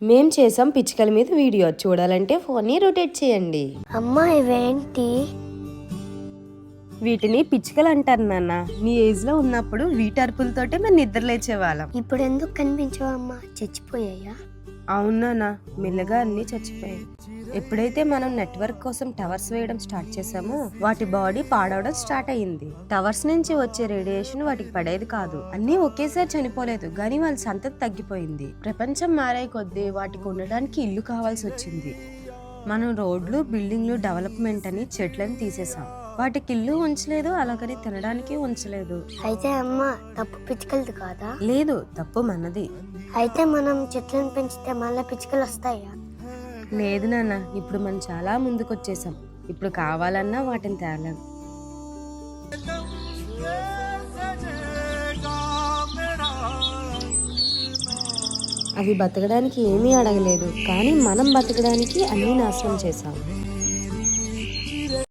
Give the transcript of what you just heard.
మేం చేసాం పిచ్చుకల మీద వీడియో. చూడాలంటే ఫోన్ని రొటేట్ చేయండి. అమ్మా ఇవేంటి? వీటిని పిచ్చుకలు అంటారు నాన్న. నీ ఏజ్ లో ఉన్నప్పుడు వీటి అరుపులతోటే మేము నిద్ర లేచేవాళ్ళం. ఇప్పుడు ఎందుకు కనిపించవు అమ్మా? చచ్చిపోయాయా? అవునా, మెల్లగా అన్ని చచ్చిపోయాయి. ఎప్పుడైతే మనం నెట్వర్క్ కోసం టవర్స్ వేయడం స్టార్ట్ చేసామో వాటి బాడీ పాడవడం స్టార్ట్ అయ్యింది. టవర్స్ నుంచి వచ్చే రేడియేషన్ వాటికి పడేది కాదు. అన్నీ ఒకేసారి చనిపోలేదు, కానీ వాళ్ళ సంతతి తగ్గిపోయింది. ప్రపంచం మారే కొద్దీ వాటికి ఉండడానికి ఇల్లు కావాల్సి వచ్చింది. మనం రోడ్లు, బిల్డింగ్లు డెవలప్మెంట్ అని చెట్లను తీసేసాం. వాటికి ఇల్లు ఉంచలేదు, అలాగని తినడానికి ఉంచలేదు. అయితే అమ్మ తప్పు పిచ్చుకలది కాదా? లేదు, తప్పు మనది. అయితే మనం చెట్లను పెంచితే మళ్ళీ పిచ్చుకలు వస్తాయా? లేదు నాన్న, ఇప్పుడు మనం చాలా ముందుకొచ్చేసాం. ఇప్పుడు కావాలన్నా వాటిని తేలేం. అవి బతకడానికి ఏమీ అడగలేదు, కానీ మనం బతకడానికి అన్నీ నాశనం చేశాం.